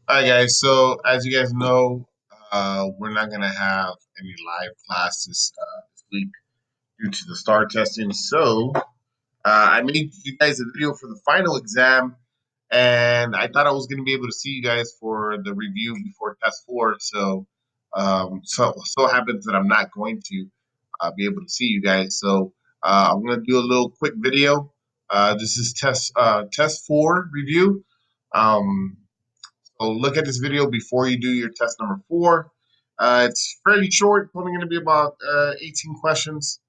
All right, guys. So as you guys know, we're not gonna have any live classes this week due to the STAR testing. So I made you guys a video for the final exam, and I thought I was gonna be able to see you guys for the review before test four. So happens that I'm not going to be able to see you guys. So I'm gonna do a little quick video. This is test four review. Um, so look at this video before you do your test number four. It's fairly short. It's only going to be about 18 questions.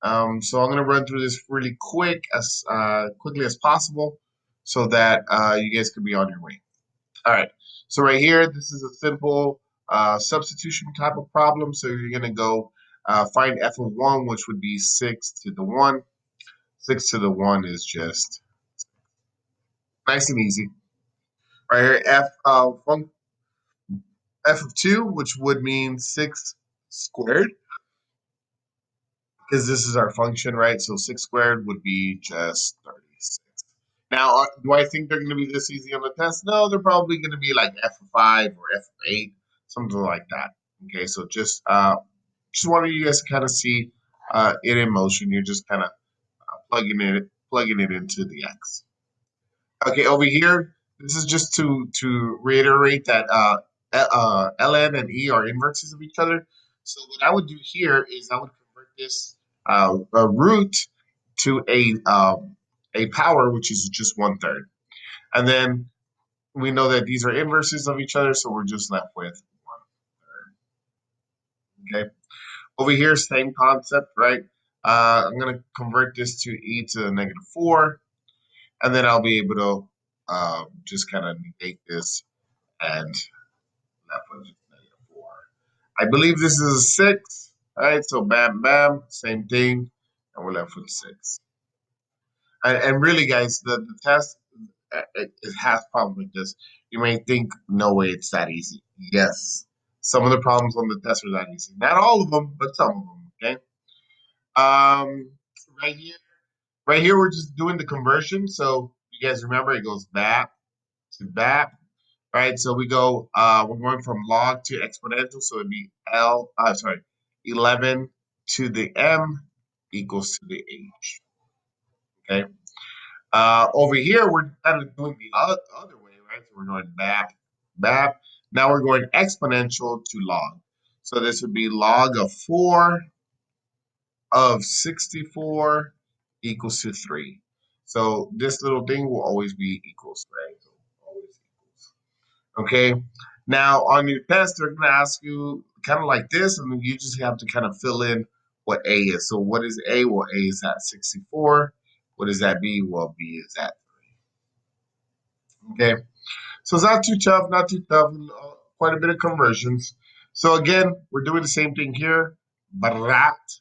So I'm going to run through this really quickly as possible, so that you guys can be on your way. All right. So right here, this is a simple substitution type of problem. So you're going to go find f of one, which would be 6 to the 1. 6 to the 1 is just nice and easy. Right here, f of 2, which would mean 6 squared, because this is our function, right? So 6 squared would be just 36. Now, do I think they're going to be this easy on the test? No, they're probably going to be like f of 5 or f of 8, something like that. Okay, so just wanted you guys to kind of see it in motion. You're just kind of plugging it into the x. Okay, over here, this is just to reiterate that ln and e are inverses of each other. So what I would do here is I would convert this a root to a power, which is just 1/3, and then we know that these are inverses of each other, so we're just left with 1/3. Okay, over here, same concept, right? I'm gonna convert this to e to the -4, and then I'll be able to just kind of negate this and left with just -4. I believe this is a 6. All right, so bam, bam, same thing, and we're left with 6. And really, guys, the test it has problems with this. You may think, no way, it's that easy. Yes, some of the problems on the test are that easy. Not all of them, but some of them. Okay. Um, right here, right here, we're just doing the conversion. So you guys remember, it goes BAP to BAP. Right, so we're going from log to exponential, so it'd be 11 to the m equals to the h. Okay. Over here, we're kind of doing the other way, right? So we're going BAP, BAP. Now we're going exponential to log. So this would be log of 4 of 64 equals to 3. So this little thing will always be equals, right? So always equals. Okay. Now on your test, they're going to ask you kind of like this, and then you just have to kind of fill in what A is. So what is A? Well, A is at 64. What does that B? Well, B is at 3. Okay. So it's not too tough, not too tough. Quite a bit of conversions. So again, we're doing the same thing here. Barat,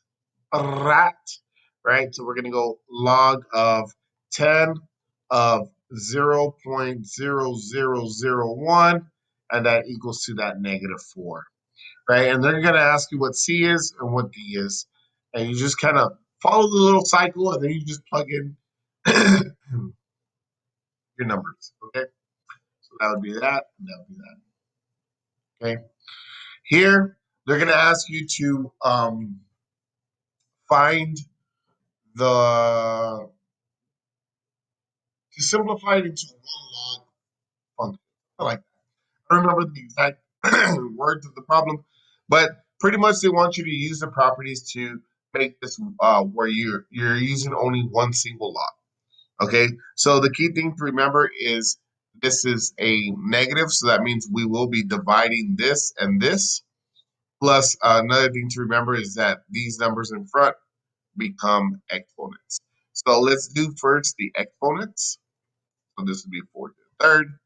barat, right? So we're going to go log of 10 of 0.0001, and that equals to that -4, right? And they're going to ask you what C is and what D is. And you just kind of follow the little cycle, and then you just plug in your numbers, okay? So that would be that, and that would be that, okay? Here, they're going to ask you to find the, to simplify it into one log function. I like that. I don't remember the exact words of the problem, but pretty much they want you to use the properties to make this where you're using only one single log. Okay, so the key thing to remember is this is a negative, so that means we will be dividing this and this. Plus, another thing to remember is that these numbers in front become exponents. So let's do first the exponents. So this would be 4 to the third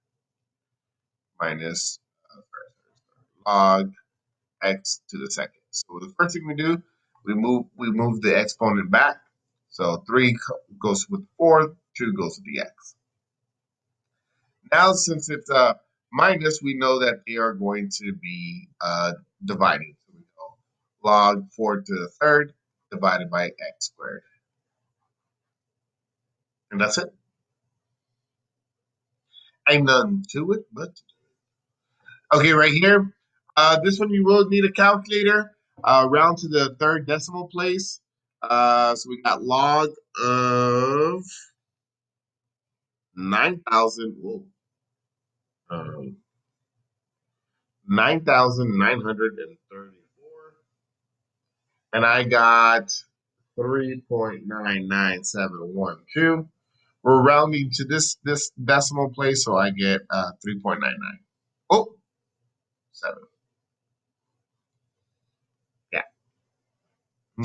minus log x to the second. So the first thing we do, we move the exponent back. So 3 goes with the 4, 2 goes with the x. Now, since it's a minus, we know that they are going to be dividing. So we go log 4 to the third divided by x squared. And that's it. Ain't nothing to it, but Okay, right here. This one you will need a calculator. Round to the third decimal place. So we got log of 9,000. Whoa. 9,934. And I got 3.99712. We're rounding to this decimal place, so I get 3.99. Oh, 7. Yeah.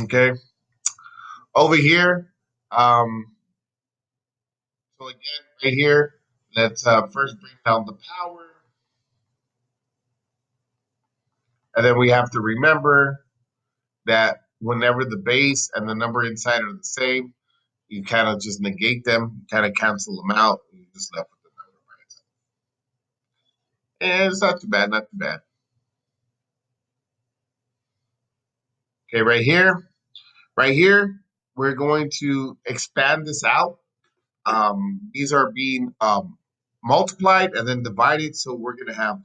Okay. Over here, so again, right here, let's first bring down the power. And then we have to remember that whenever the base and the number inside are the same, you kind of just negate them, kind of cancel them out, and you're just left with the number by itself. And it's not too bad, not too bad. Okay, right here, we're going to expand this out. These are being multiplied and then divided, so we're going to have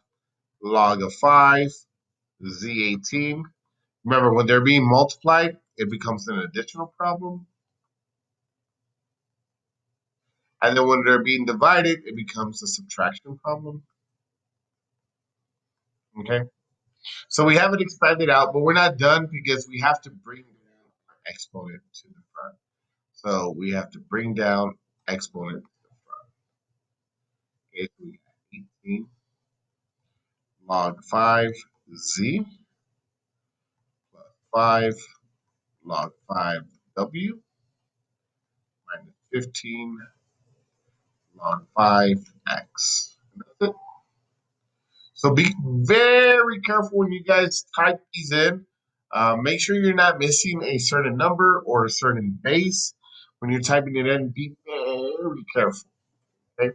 log of 5, z18. Remember, when they're being multiplied, it becomes an additional problem. And then when they're being divided, it becomes a subtraction problem. Okay. So we have it expanded out, but we're not done because we have to bring down our exponent to the front. So we have to bring down exponent to the front. Okay, so we have 18 log 5z plus 5 log 5w minus 15 log 5x. That's it. So be very careful when you guys type these in. Make sure you're not missing a certain number or a certain base when you're typing it in. Be very careful. Okay.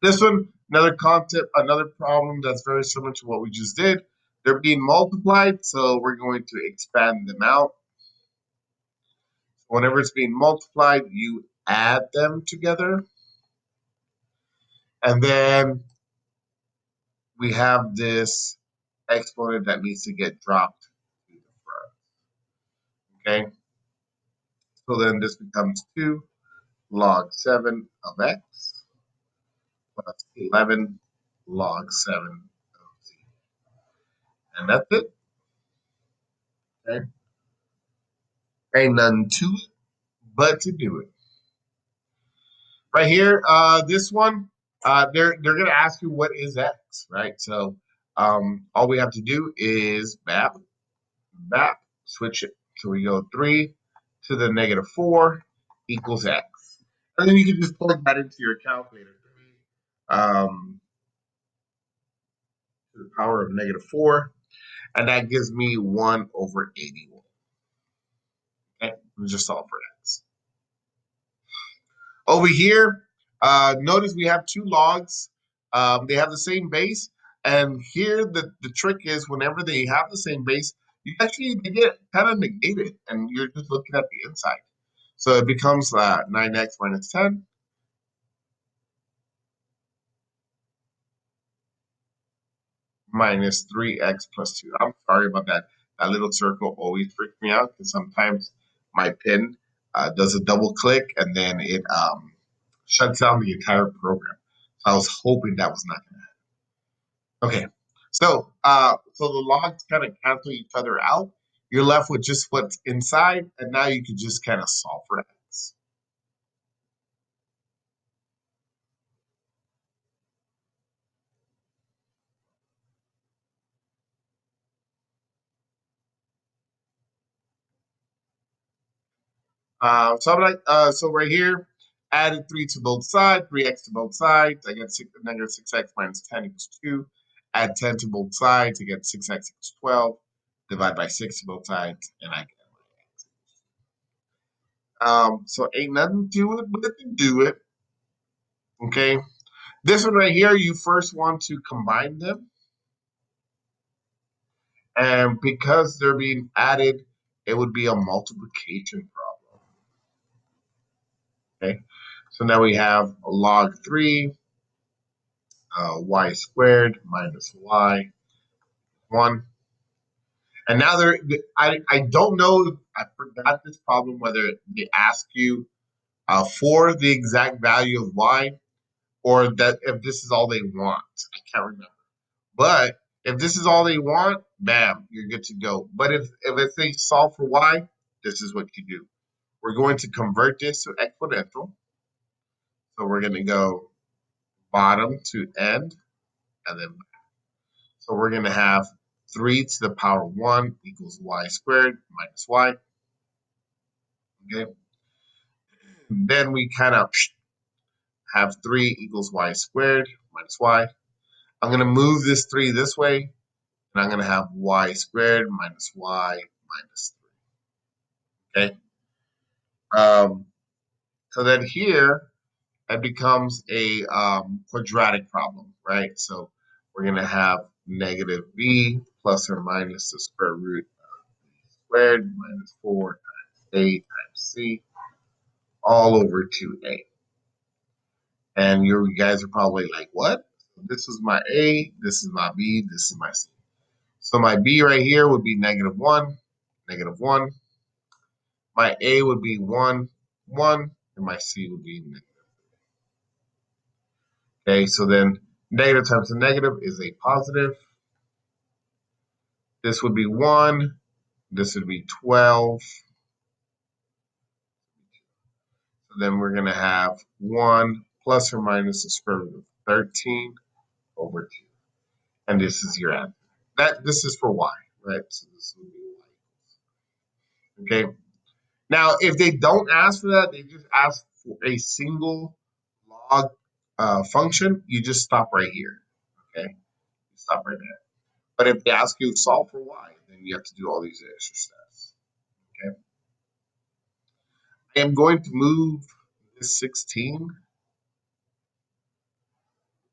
This one, another concept, another problem that's very similar to what we just did. They're being multiplied, so we're going to expand them out. Whenever it's being multiplied, you add them together. And then we have this exponent that needs to get dropped to the front. Okay. So then this becomes 2 log 7 of x plus 11 log 7 of z. And that's it. Okay. Ain't nothing to it but to do it. Right here, this one, they're gonna ask you what is x, right? So all we have to do is map, switch it. So we go 3 to the negative 4 equals x. And then you can just plug that into your calculator. 3 to the power of negative 4. And that gives me 1 over 81. Okay, we just solve for x. Over here, notice we have two logs. They have the same base. And here, the trick is whenever they have the same base, they get kind of negated, and you're just looking at the inside. So it becomes 9x minus 10 minus 3x plus 2. I'm sorry about that. That little circle always freaks me out because sometimes my pen does a double click and then it shuts down the entire program. So I was hoping that was not going to happen. Okay. So the logs kind of cancel each other out. You're left with just what's inside, and now you can just kind of solve for x. So right here, added 3 to both sides, 3x to both sides. I get negative 6x minus 10 equals 2. Add 10 to both sides, I get 6x equals 12. Divide by 6 to both sides, and I get so ain't nothing to it but to do it. Okay. This one right here, you first want to combine them. And because they're being added, it would be a multiplication problem. Okay. So now we have log 3 y squared minus y 1. And now I don't know, I forgot this problem, whether they ask you for the exact value of y, or that if this is all they want. I can't remember. But if this is all they want, bam, you're good to go. But if they solve for y, this is what you do. We're going to convert this to exponential. So we're going to go bottom to end, and then so we're going to have 3 to the power 1 equals y squared minus y. Okay. Then we kind of have 3 equals y squared minus y. I'm going to move this 3 this way, and I'm going to have y squared minus y minus 3. Okay. So then here, it becomes a quadratic problem, right? So we're going to have negative b plus or minus the square root of b squared minus 4 times a times c all over 2a. And you guys are probably like, what? This is my a, this is my b, this is my c. So my b right here would be negative 1, negative 1. My a would be 1, 1, and my c would be negative. Okay, so then negative times a negative is a positive. This would be 1. This would be 12. So then we're going to have 1 plus or minus the square root of 13 over 2. And this is your answer. This is for y, right? So this would be y. Okay. Now, if they don't ask for that, they just ask for a single log function, you just stop right here. Okay. You stop right there. But if they ask you to solve for y, then you have to do all these extra steps. Okay. I am going to move this 16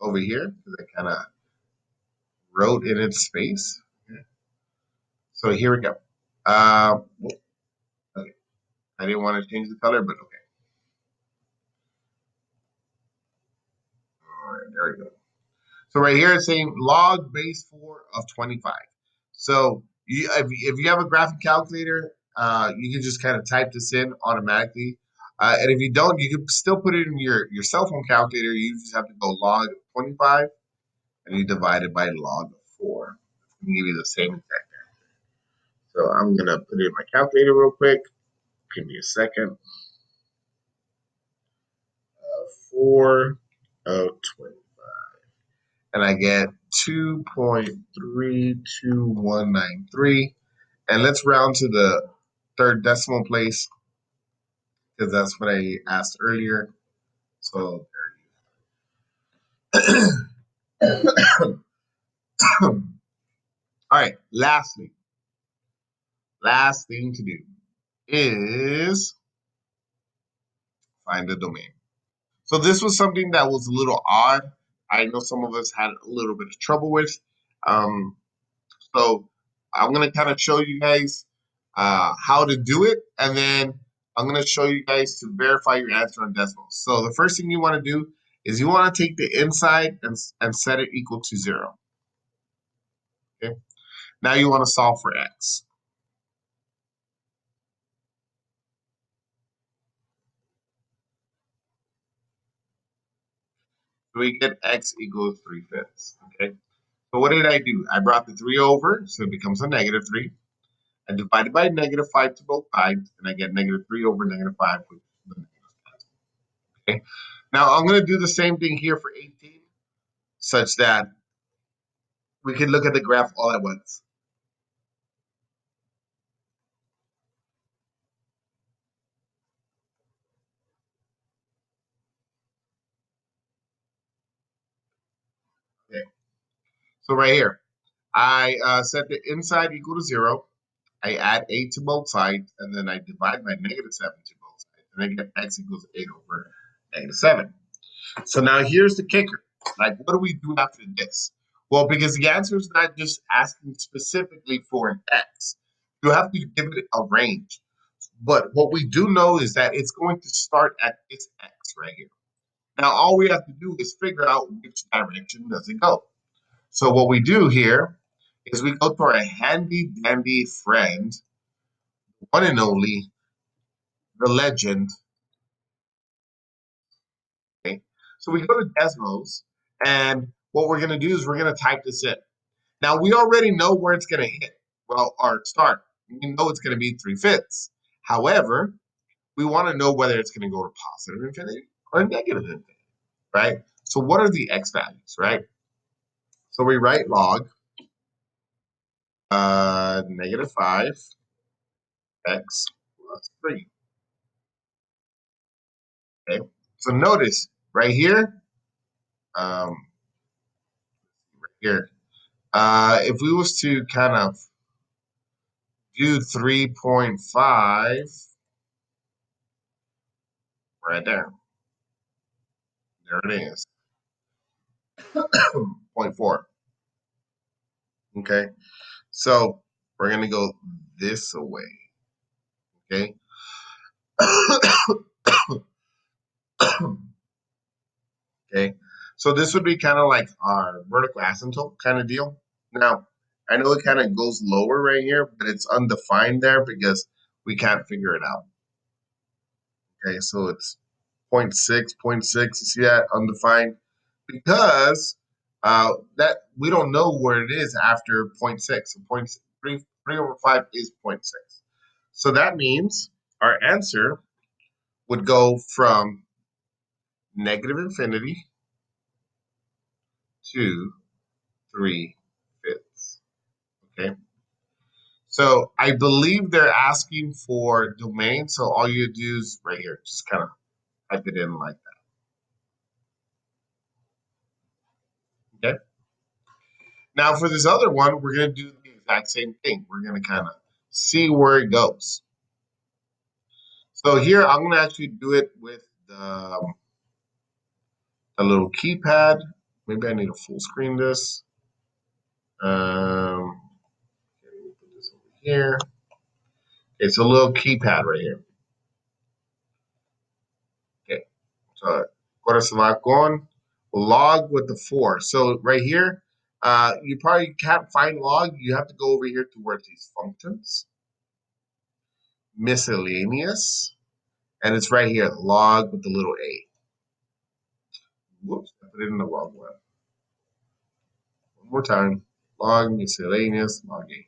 over here because I kind of wrote in its space. Okay. So here we go. Okay. I didn't want to change the color, but okay. All right, there we go. So right here it's saying log base 4 of 25. So if you have a graphic calculator, you can just kind of type this in automatically. And if you don't, you can still put it in your cell phone calculator. You just have to go log 25 and you divide it by log of 4. It's going to give you the same exact answer. So I'm going to put it in my calculator real quick. Give me a second. 4 of 20. And I get 2.32193. And let's round to the third decimal place because that's what I asked earlier. So all right, last thing to do is find the domain. So this was something that was a little odd. I know some of us had a little bit of trouble with. Um, So I'm going to kind of show you guys how to do it, and then I'm going to show you guys to verify your answer on decimals. So the first thing you want to do is you want to take the inside and set it equal to 0. Okay. Now you want to solve for x. So we get x equals 3/5. Okay. So what did I do? I brought the 3 over, so it becomes a negative 3. I divided by negative 5 to both sides, and I get negative 3 over negative 5, which is the negative 5. Okay. Now I'm going to do the same thing here for 18, such that we can look at the graph all at once. Okay. So right here, I set the inside equal to 0. I add 8 to both sides, and then I divide by negative 7 to both sides. And I get x equals 8 over negative 7. So now here's the kicker. Like, what do we do after this? Well, because the answer is not just asking specifically for an x. You have to give it a range. But what we do know is that it's going to start at this x right here. Now, all we have to do is figure out which direction does it go. So what we do here is we go to our handy dandy friend, one and only, the legend. Okay? So we go to Desmos, and what we're going to do is we're going to type this in. Now, we already know where it's going to hit, well, or start. We know it's going to be 3/5. However, we want to know whether it's going to go to positive infinity or negative infinity, right? So what are the x values, right? So we write log -5 x plus 3. Okay. So notice right here, right here, if we was to kind of do 3.5 right there, there it is, 0.4. Okay. So we're gonna go this way. Okay. Okay. So this would be kind of like our vertical asymptote kind of deal. Now, I know it kind of goes lower right here, but it's undefined there because we can't figure it out. Okay, so it's zero point 0.6, zero point 0.6. You see that undefined? Because that we don't know where it is after zero point 0.6. So 3 over 5 is zero point 0.6. So that means our answer would go from negative infinity to 3/5. Okay. So I believe they're asking for domain. So all you do is right here, just kind of type it in like that. Okay. Now for this other one, we're going to do the exact same thing. We're going to kind of see where it goes. So here, I'm going to actually do it with the little keypad. Maybe I need to full screen this. Okay, let me put this over here. It's a little keypad right here. Okay, so corazón con log with the 4. So right here, you probably can't find log. You have to go over here to where it says functions, miscellaneous, and it's right here, log with the little a. Whoops, I put it in the wrong one. One more time, log miscellaneous, log a.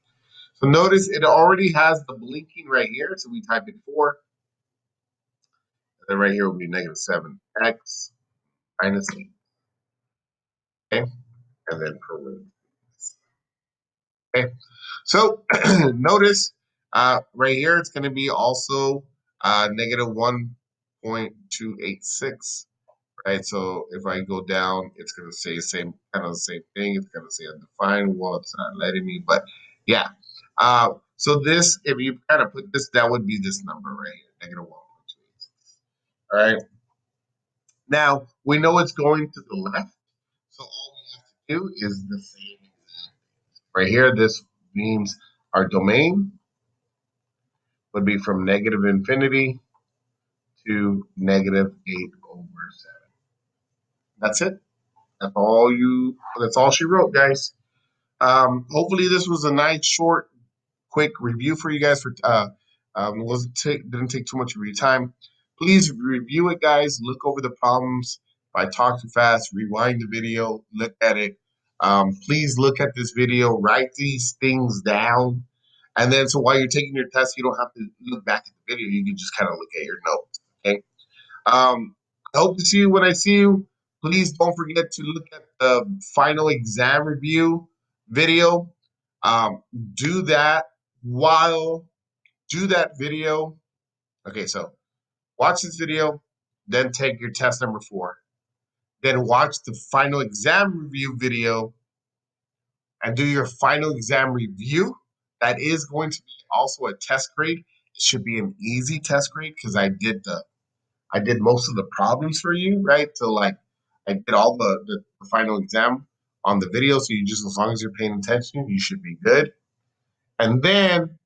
So notice it already has the blinking right here. So we type in 4, and then right here will be -7x minus 8. Okay, and then parentheses. Okay, so notice right here it's going to be also -1.286. Right, so if I go down, it's going to say the same thing. It's going to say undefined. Well, it's not letting me, but yeah. So this, if you kind of put this, that would be this number right here, -1.286. All right. Now we know it's going to the left, so all we have to do is the same exact right here. This means our domain would be from negative infinity to -8/7. That's it. That's all she wrote, guys. Hopefully this was a nice, short, quick review for you guys. Didn't take too much of your time. Please review it, guys. Look over the problems. If I talk too fast, rewind the video, look at it. Please look at this video, write these things down, and then so while you're taking your test, you don't have to look back at the video. You can just kind of look at your notes. Okay. I hope to see you when I see you. Please don't forget to look at the final exam review video. Um, do that while do that video. Okay, so watch this video, then take your test number 4. Then watch the final exam review video and do your final exam review. That is going to be also a test grade. It should be an easy test grade because I did most of the problems for you, right? So like I did all the final exam on the video. So you just as long as you're paying attention, you should be good. And then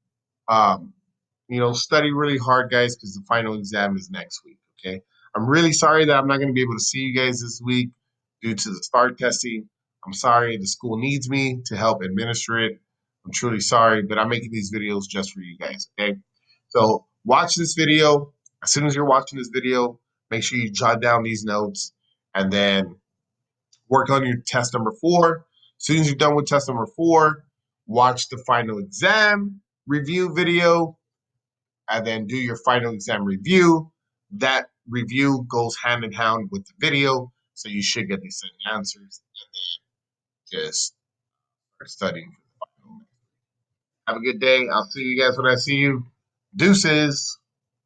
study really hard, guys, because the final exam is next week. Okay. I'm really sorry that I'm not going to be able to see you guys this week due to the STAR testing. I'm sorry. The school needs me to help administer it. I'm truly sorry, but I'm making these videos just for you guys, okay? So watch this video. As soon as you're watching this video, make sure you jot down these notes and then work on your test number 4. As soon as you're done with test number 4, watch the final exam review video and then do your final exam review. That review goes hand in hand with the video, so you should get the same answers and then just start studying for the final. Have a good day. I'll see you guys when I see you. Deuces.